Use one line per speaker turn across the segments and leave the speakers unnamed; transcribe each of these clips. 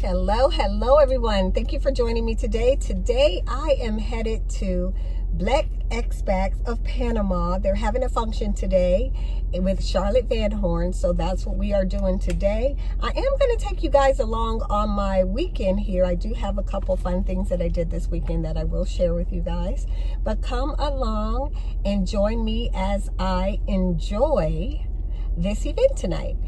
Hello everyone. Thank you for joining me today. Today I am headed to Black Expats of Panama. They're having a function today with Charlotte Van Horn, so that's what we are doing today. I am going to take you guys along on my weekend here. I do have a couple fun things that I did this weekend that I will share with you guys. But come along and join me as I enjoy this event tonight.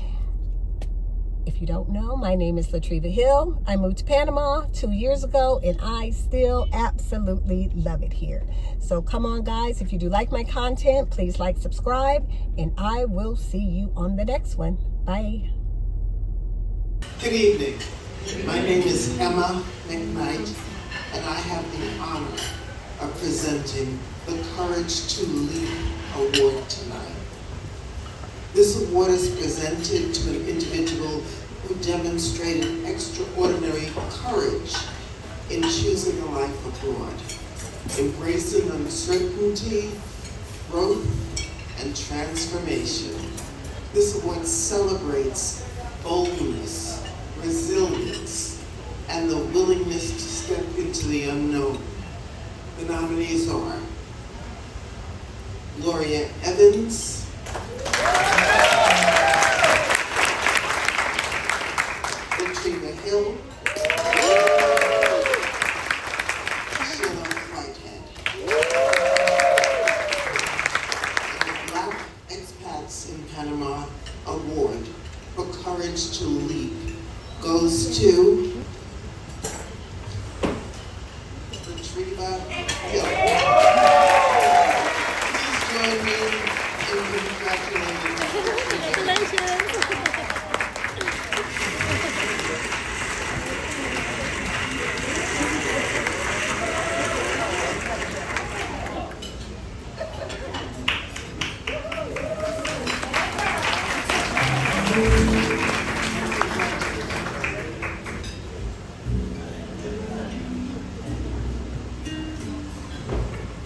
If you don't know, my name is Latriva Hill. I moved to Panama 2 years ago, and I still absolutely love it here. So come on, guys. If you do like my content, please like, subscribe, and I will see you on the next one. Bye.
Good evening. My name is Emma McKnight, and I have the honor of presenting the Courage to Lead Award tonight. This award is presented to an individual who demonstrated extraordinary courage in choosing a life abroad, embracing uncertainty, growth, and transformation. This award celebrates boldness, resilience, and the willingness to step into the unknown. The nominees are Gloria Evans, Latriva Hill, Sheila Whitehead. And the Black Expats in Panama Award for Courage to Lead goes to Latriva Hill. Please join me in congratulating Latriva.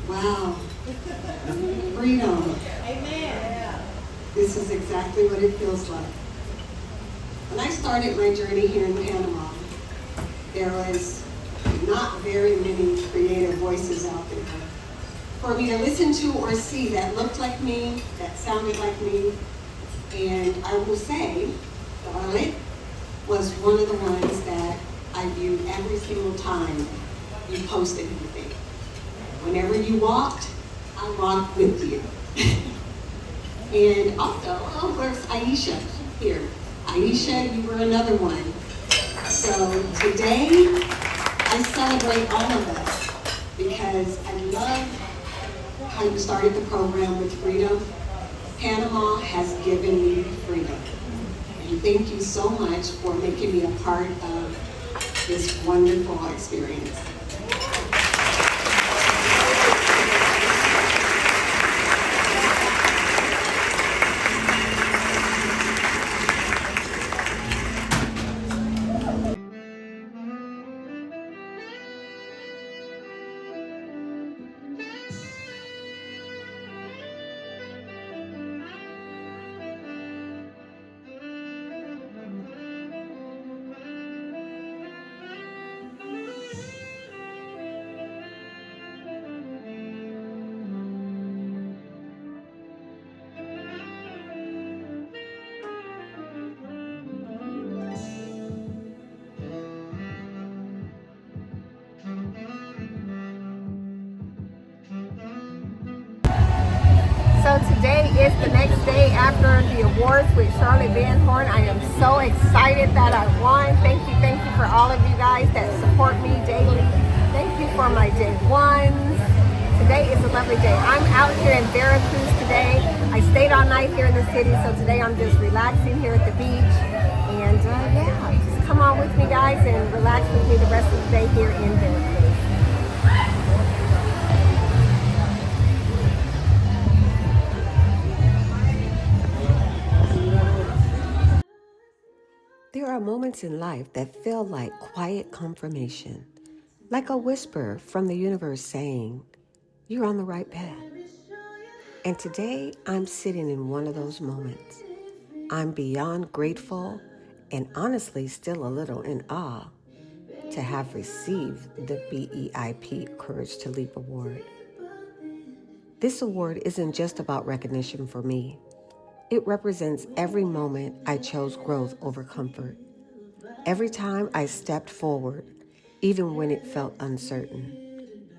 Wow. Freedom. Amen. This is exactly what it feels like. When I started my journey here in Panama, there was not very many creative voices out there for me to listen to or see that looked like me, that sounded like me. And I will say, Charlotte was one of the ones that I viewed every single time you posted anything. Whenever you walked, I walked with you. And also, oh, where's Aisha? Here. Aisha, you were another one. So today, I celebrate all of us because I love how you started the program with freedom. Panama has given me freedom. And thank you so much for making me a part of this wonderful experience.
So today is the next day after the awards with Charlotte Van Horn. I am so excited that I won. Thank you for all of you guys that support me daily. Thank you for my day ones. Today is a lovely day. I'm out here in Veracruz today. I stayed all night here in the city, so today I'm just relaxing here at the beach. And yeah, just come on with me, guys, and relax with me the rest of the day here in Veracruz.
There are moments in life that feel like quiet confirmation, like a whisper from the universe saying, you're on the right path. And today, I'm sitting in one of those moments. I'm beyond grateful and honestly still a little in awe to have received the BEIP Courage to Leap Award. This award isn't just about recognition for me. It represents every moment I chose growth over comfort. Every time I stepped forward, even when it felt uncertain.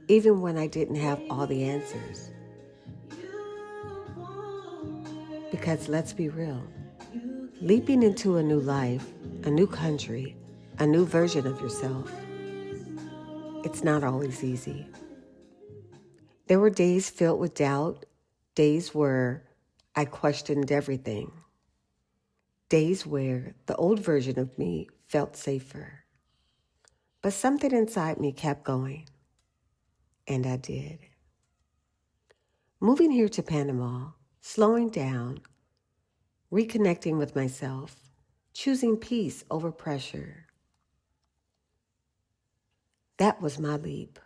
Even when I didn't have all the answers. Because let's be real, leaping into a new life, a new country, a new version of yourself, it's not always easy. There were days filled with doubt, days where I questioned everything, days where the old version of me felt safer. But something inside me kept going, and I did. Moving here to Panama, slowing down, reconnecting with myself, choosing peace over pressure. That was my leap.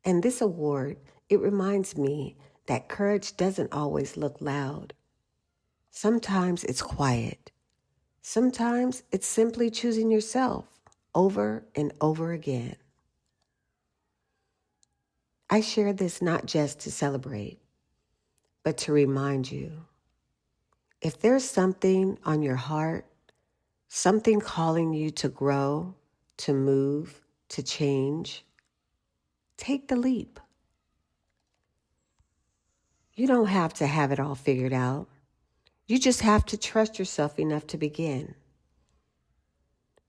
And this award, it reminds me that courage doesn't always look loud. Sometimes it's quiet. Sometimes it's simply choosing yourself over and over again. I share this not just to celebrate, but to remind you. If there's something on your heart, something calling you to grow, to move, to change, take the leap. You don't have to have it all figured out. You just have to trust yourself enough to begin.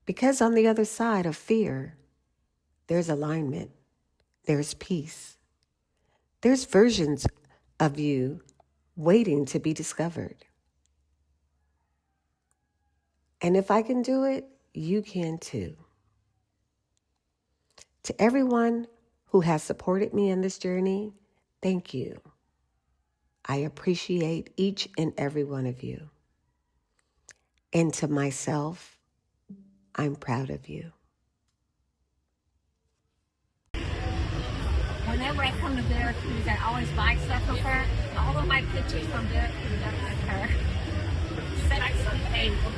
Because on the other side of fear, there's alignment, there's peace, there's versions of you waiting to be discovered. And if I can do it, you can too. To everyone who has supported me in this journey, thank you. I appreciate each and every one of you. And to myself, I'm proud of you.
Whenever I come to Veracruz, I always buy stuff from her. All of my pictures from Veracruz are with her. Said I'm so thankful.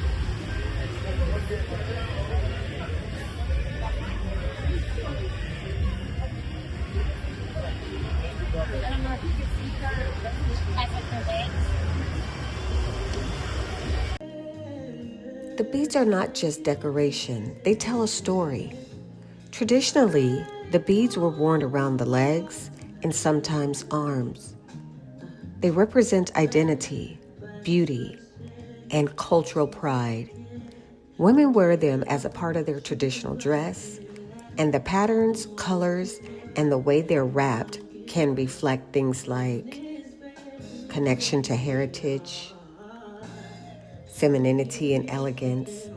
I don't know if you can see her. I put her legs.
The beads are not just decoration, they tell a story. Traditionally, the beads were worn around the legs and sometimes arms. They represent identity, beauty, and cultural pride. Women wear them as a part of their traditional dress, and the patterns, colors, and the way they're wrapped can reflect things like connection to heritage, femininity and elegance,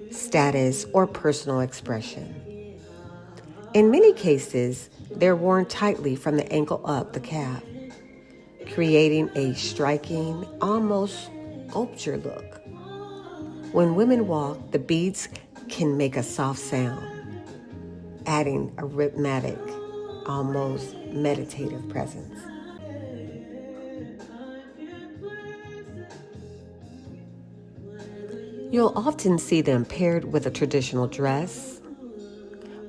status, or personal expression. In many cases, they're worn tightly from the ankle up the calf, creating a striking, almost sculpture look. When women walk, the beads can make a soft sound, adding a rhythmic, almost meditative presence. You'll often see them paired with a traditional dress,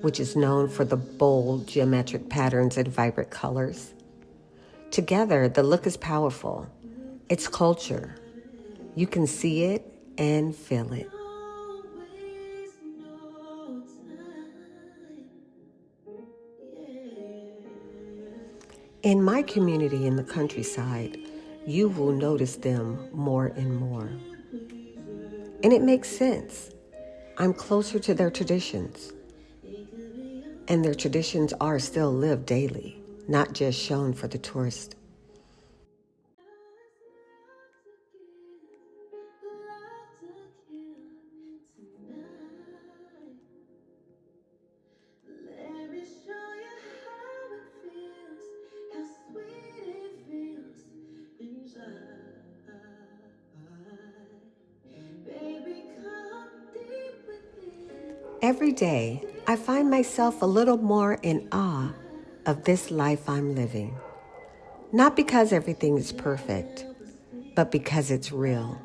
which is known for the bold geometric patterns and vibrant colors. Together, the look is powerful. It's culture. You can see it and feel it. In my community in the countryside, you will notice them more and more. And it makes sense. I'm closer to their traditions. And their traditions are still lived daily, not just shown for the tourist. Every day, I find myself a little more in awe of this life I'm living. Not because everything is perfect, but because it's real.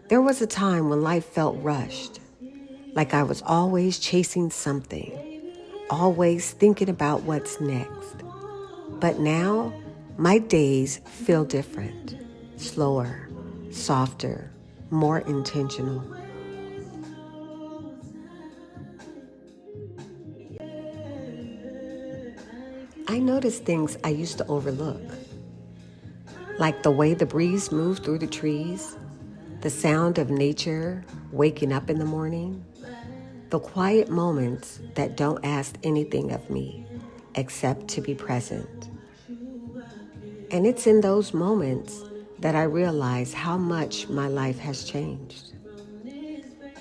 There was a time when life felt rushed, like I was always chasing something, always thinking about what's next. But now, my days feel different, slower, softer, more intentional. I notice things I used to overlook, like the way the breeze moved through the trees, the sound of nature waking up in the morning, the quiet moments that don't ask anything of me except to be present. And it's in those moments that I realize how much my life has changed.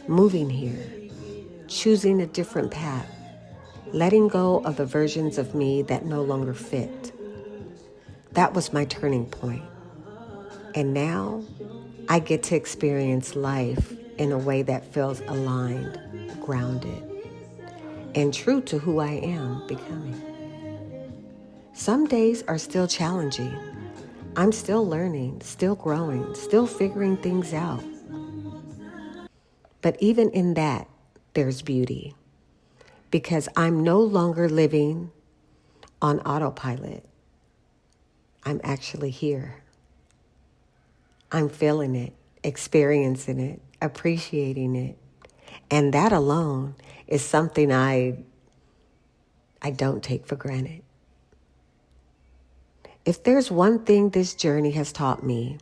Moving here, choosing a different path, letting go of the versions of me that no longer fit. That was my turning point. And now I get to experience life in a way that feels aligned, grounded, and true to who I am becoming. Some days are still challenging. I'm still learning, still growing, still figuring things out. But even in that, there's beauty, because I'm no longer living on autopilot. I'm actually here. I'm feeling it, experiencing it, appreciating it. And that alone is something I don't take for granted. If there's one thing this journey has taught me,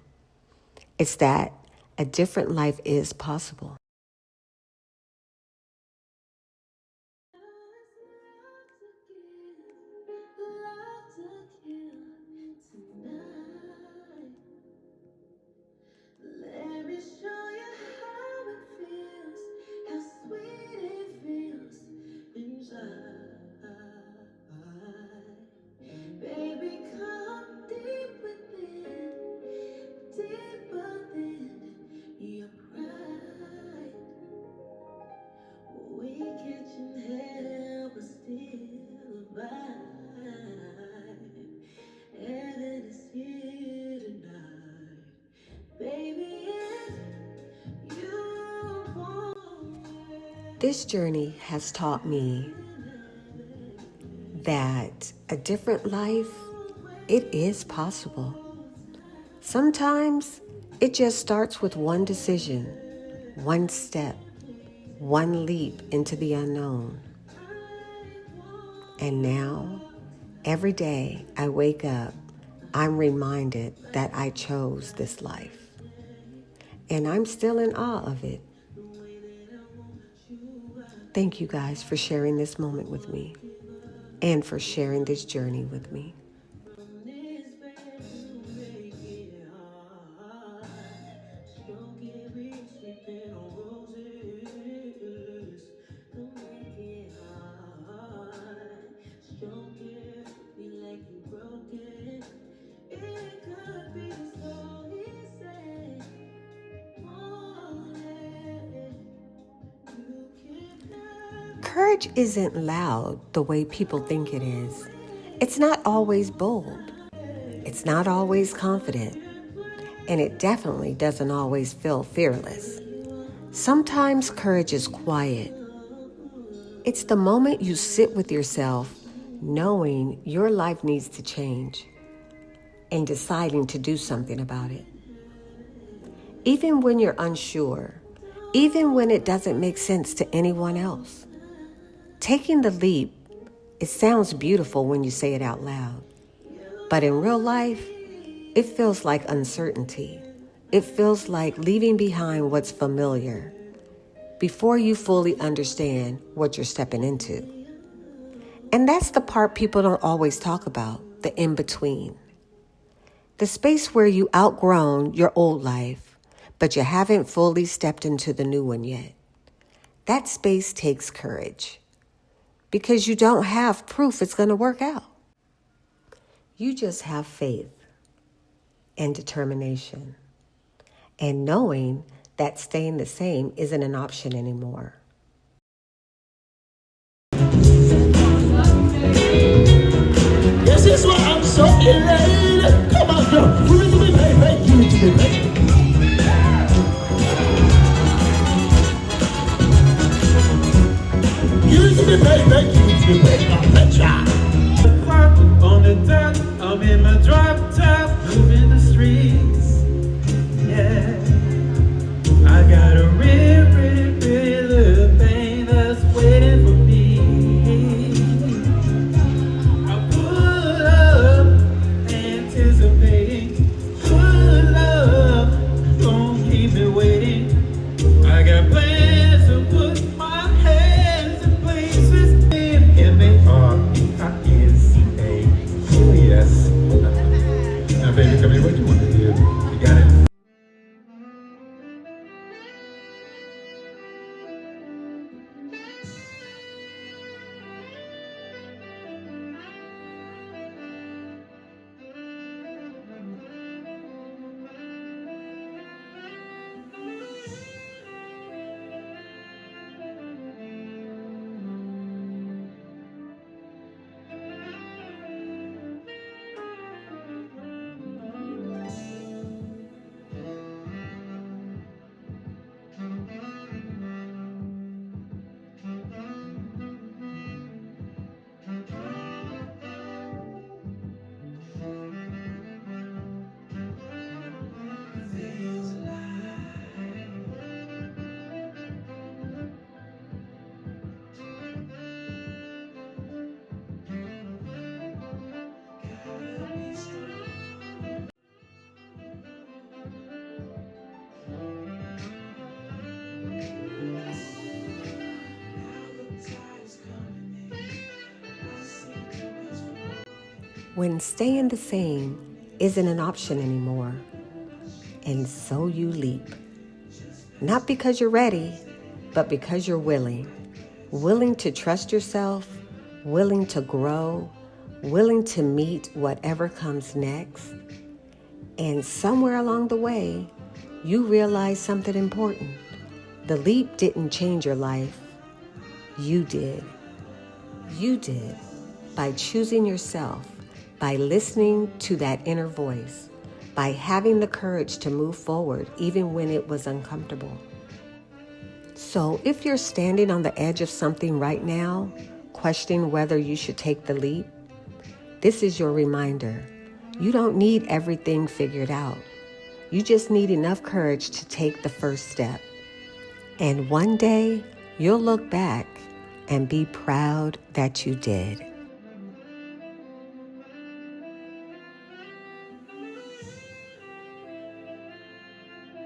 it's that a different life is possible.
Let me show you how it feels, how sweet it feels inside. Baby, come deep within, deeper than your pride. We catching hell, but still alive. Heaven is here tonight. Baby, if you want it.
This journey has taught me that a different life, it is possible. Sometimes it just starts with one decision, one step, one leap into the unknown. And now, every day I wake up, I'm reminded that I chose this life. And I'm still in awe of it. Thank you guys for sharing this moment with me and for sharing this journey with me. Courage isn't loud the way people think it is. It's not always bold. It's not always confident. And it definitely doesn't always feel fearless. Sometimes courage is quiet. It's the moment you sit with yourself, knowing your life needs to change and deciding to do something about it. Even when you're unsure, even when it doesn't make sense to anyone else. Taking the leap, it sounds beautiful when you say it out loud. But in real life, it feels like uncertainty. It feels like leaving behind what's familiar before you fully understand what you're stepping into. And that's the part people don't always talk about, the in-between. The space where you outgrown your old life, but you haven't fully stepped into the new one yet. That space takes courage because you don't have proof it's going to work out. You just have faith and determination and knowing that staying the same isn't an option anymore.
This is why I'm so elated. Come on, girl. Give it to me, baby. Give it to me, baby. That keeps me waiting on the job. On the dock, I'm in my drop top, moving the streets. Yeah, I got a real, pretty, pretty little thing that's waiting for me. I pull up, anticipating. Pull up, don't keep me waiting. I got plans to put my hands in places. M-A-R-I-N-C-A. Oh, yes. Now, baby, tell me what you want to do. You got it?
When staying the same isn't an option anymore, and so you leap. Not because you're ready, but because you're willing. Willing to trust yourself, willing to grow, willing to meet whatever comes next. And somewhere along the way, you realize something important. The leap didn't change your life. You did. You did by choosing yourself, by listening to that inner voice, by having the courage to move forward even when it was uncomfortable. So if you're standing on the edge of something right now, questioning whether you should take the leap, this is your reminder. You don't need everything figured out. You just need enough courage to take the first step. And one day, you'll look back and be proud that you did.